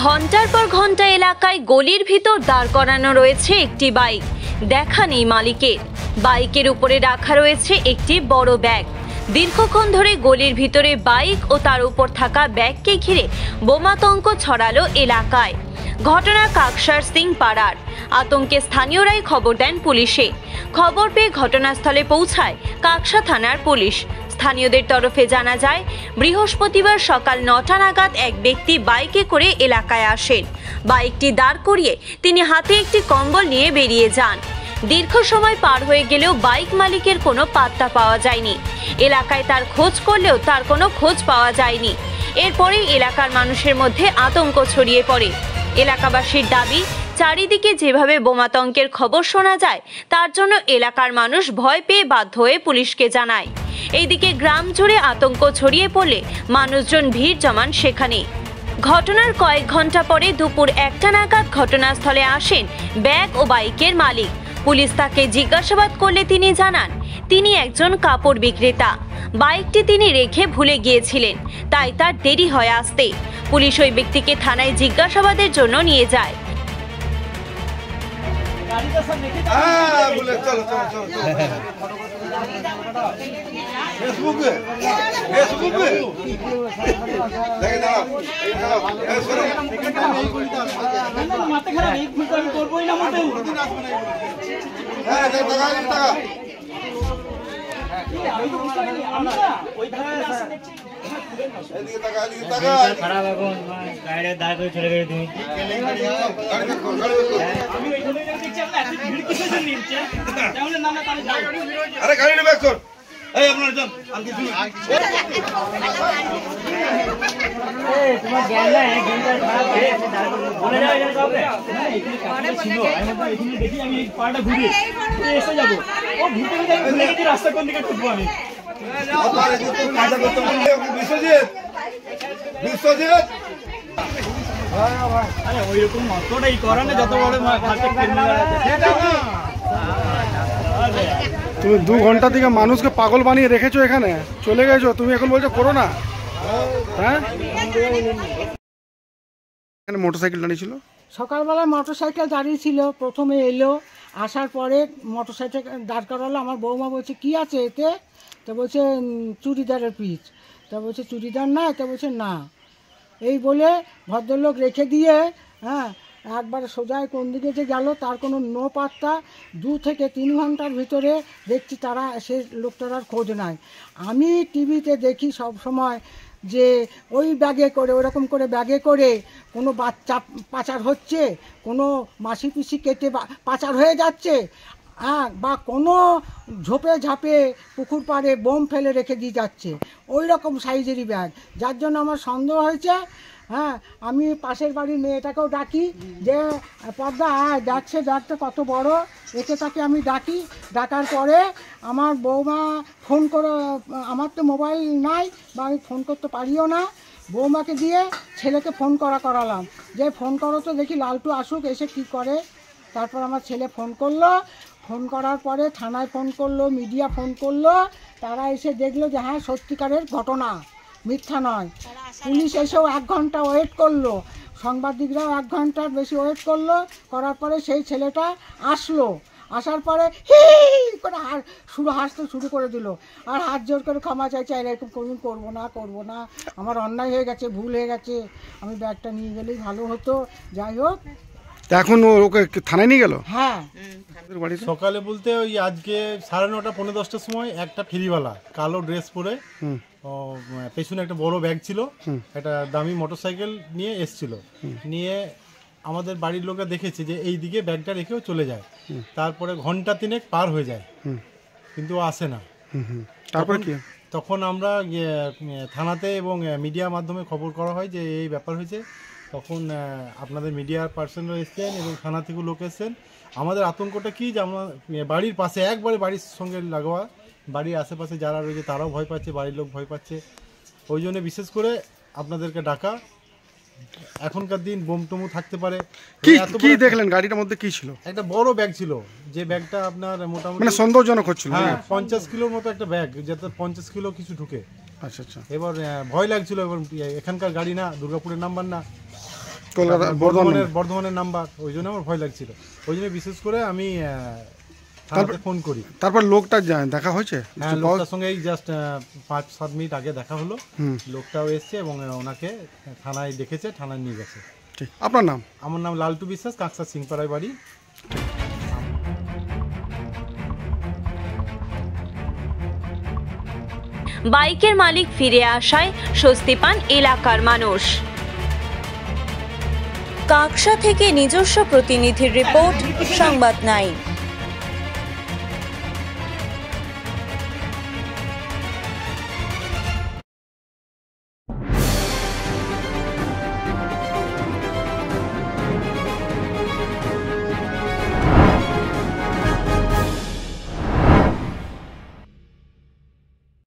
ঘন্টার পর ঘন্টা এলাকায় গলির ভিতর দাঁড় করানো রয়েছে একটি বাইক। দেখা নেই মালিকের। বাইকের উপরে রাখা রয়েছে একটি বড় ব্যাগ। দীর্ঘক্ষণ ধরে গলির ভিতরে বাইক ও তার উপর থাকা ব্যাগকে ঘিরে বোমাতঙ্ক ছড়ালো এলাকায়। ঘটনা কাকসার সিং পাড়ার। আতঙ্কে স্থানীয়রাই খবর দেন পুলিশে। খবর পেয়ে ঘটনাস্থলে পৌঁছায় কাকসা থানার পুলিশ। স্থানীয়দের তরফে জানা যায়, বৃহস্পতিবার সকাল 9টা নাগাদ এক ব্যক্তি বাইকে করে এলাকায় আসেন। বাইকটি দাঁড় করিয়ে তিনি হাতে একটি কম্বল নিয়ে বেরিয়ে যান। দীর্ঘ সময় পার হয়ে গেলেও বাইক মালিকের কোনো পাত্তা পাওয়া যায়নি। এলাকায় তার খোঁজ করলেও তার কোনো খোঁজ পাওয়া যায়নি। এরপরেই এলাকার মানুষের মধ্যে আতঙ্ক ছড়িয়ে পড়ে। এলাকাবাসীর দাবি, চারিদিকে যেভাবে বোমাতঙ্কের খবর শোনা যায় তার জন্য এলাকার মানুষ ভয় পেয়ে বাধ্য হয়ে পুলিশকে জানায়। এইদিকে গ্রাম জুড়ে আতঙ্ক ছড়িয়ে পড়লে মানুষজন ভিড় জমান সেখানে। ঘটনার কয়েক ঘন্টা পরে দুপুর 1টা নাগাদ ঘটনাস্থলে আসেন ব্যাগ ও বাইকের মালিক। পুলিশ তাকে জিজ্ঞাসাবাদ করলে তিনি জানান তিনি একজন কাপড় বিক্রেতা। বাইকটি তিনি রেখে ভুলে গিয়েছিলেন, তাই তার দেরি হয় আসতে। পুলিশ ওই ব্যক্তিকে থানায় জিজ্ঞাসাবাদের জন্য নিয়ে যায়। খারাপ এখন গাড়ি দাঁড় করে চলে গেলে তুমি আরে গাড়ি ব্যাক কর। এই আপনার যান তোমার জ্ঞান নাই, জ্ঞানটা খারাপ হয়ে বলে যাও এখানে কাউকে ছিল। আমি দেখি আমি পাড়াটা ঘুরে এসে যাবো, ও ঘুরতে গেলে আমি ভুলে গেছি রাস্তা কোন দিকে ঢুকবো আমি। ওইরকম মতটাই করা না, যত বড় তুমি 2 ঘন্টা থেকে মানুষকে পাগল বানিয়ে রেখেছো, এখানে চলে গেছো, তুমি এখন বলছো করো না। হ্যাঁ, এখানে মোটরসাইকেল দাঁড়িয়ে ছিল। সকালবেলা মোটরসাইকেল দাঁড়িয়ে ছিল, প্রথমে এলো, আসার পরে মোটরসাইকেল দাঁড় করালো। আমার বৌমা বলছে কি আছে এতে, তো বলছে চুড়িদারের পিস। তা বলছে চুড়িদার না, তা বলছে না। এই বলে ভদ্রলোক রেখে দিয়ে একবার সোজায় কোন দিকে যে গেল তার কোনো নো পাত্তা। 2 থেকে 3 ঘন্টার ভিতরে দেখছি তারা সে লোকটার খোঁজ নাই। আমি টিভিতে দেখি সব সময় যে ওই ব্যাগে করে, ওরকম করে ব্যাগে করে কোনো বাচ্চা পাচার হচ্ছে, কোনো মাসি পিসি কেটে পাচার হয়ে যাচ্ছে, বা কোনো ঝোপে ঝাপে পুকুর পাড়ে বোম ফেলে রেখে দিয়ে যাচ্ছে, ওই রকম সাইজেরই ব্যাগ। যার জন্য আমার সন্দেহ হয়েছে। আমি পাশের বাড়ির মেয়েটাকেও ডাকি যে পদ্মা দেখছে ব্যাগটা কত বড়, একে তাকে আমি ডাকি। ডাকার পরে আমার বৌমা ফোন করে, আমার তো মোবাইল নাই বা আমি ফোন করতে পারিও না, বৌমাকে দিয়ে ছেলেকে ফোন করালাম যে ফোন করো তো দেখি লালটু আসুক, এসে কি করে। তারপর আমার ছেলে ফোন করলো, ফোন করার পরে থানায় ফোন করলো, মিডিয়া ফোন করলো, তারা এসে দেখলো যে হ্যাঁ সত্যিকারের ঘটনা, মিথ্যা নয়। পুলিশ এসেও 1 ঘন্টা ওয়েট করলো, সাংবাদিকরাও 1 ঘন্টার বেশি ওয়েট করলো। করার পরে সেই ছেলেটা আসলো। আসার পরে হি করে হাসতে শুরু করে দিল, আর হাত জোর করে ক্ষমা চাইছে, এরকম কোনদিন করবো না, আমার অন্যায় হয়ে গেছে, ভুল হয়ে গেছে, আমি ব্যাগটা নিয়ে গেলেই ভালো হতো। যাই হোক, এখন ওকে থানায় নিয়ে গেল। হ্যাঁ, সকালে বলতে ওই আজকে 9:30 পৌনে 10টার সময় একটা ফেরিওয়ালা কালো ড্রেস পরে, পেছনে একটা বড় ব্যাগ ছিল, একটা দামি মোটরসাইকেল নিয়ে এসছিল। নিয়ে আমাদের বাড়ির লোকরা দেখেছে যে এই দিকে ব্যাগটা রেখেও চলে যায়। তারপরে ঘন্টা 3 পার হয়ে যায়, কিন্তু আসে না। তারপরে কি? তখন আমরা থানাতে এবং মিডিয়ার মাধ্যমে খবর করা হয় যে এই ব্যাপার হয়েছে। তখন আপনাদের মিডিয়ার পার্সনরা এসছেন এবং থানা থেকে লোক এসছেন। আমাদের আতঙ্কটা কি, যে আমরা বাড়ির পাশে, একবারে বাড়ির সঙ্গে লাগোয়া, বাড়ির আশেপাশে যারা রয়েছে তারাও ভয় পাচ্ছে, বাড়ির লোক ভয় পাচ্ছে। ওই জন্য বিশেষ করে আপনাদেরকে ডাকা। এখনকার দিন বোম টমু থাকতে পারে। কি দেখলেন গাড়িটার মধ্যে? কি ছিল? একটা বড় ব্যাগ ছিল, যে ব্যাগটা আপনার মোটামুটি মানে সন্দেহজনক হচ্ছিল। হ্যাঁ, 50 কিলোর মতো একটা ব্যাগ, যাতে 50 কিলো কিছু ঢুকে। আচ্ছা আচ্ছা। এবার ভয় লাগছিল। এবার এখানকার গাড়ি না, দুর্গাপুরের নাম্বার না, কলকাতা বর্ধমানের নাম্বার, ওই জন্য আমার ভয় লাগছিল। ওই জন্য বিশেষ করে আমি থানাতে ফোন করি। তারপর লোকটা দেখা হয়েছে? হ্যাঁ, লোকটার সঙ্গে এই জাস্ট 5-7 মিনিট আগে দেখা হলো। লোকটাও এসছে এবং ওনাকে থানায় দেখেছে, থানায় নিয়ে গেছে। ঠিক, আপনার নাম? আমার নাম লালটু বিশ্বাস, কাঁকসা সিংপাড়ায় বাড়ি। বাইকের মালিক ফিরে আসায় স্বস্তি পান এলাকার মানুষ। কাকসা থেকে নিজস্ব প্রতিনিধির রিপোর্ট, সংবাদ 9।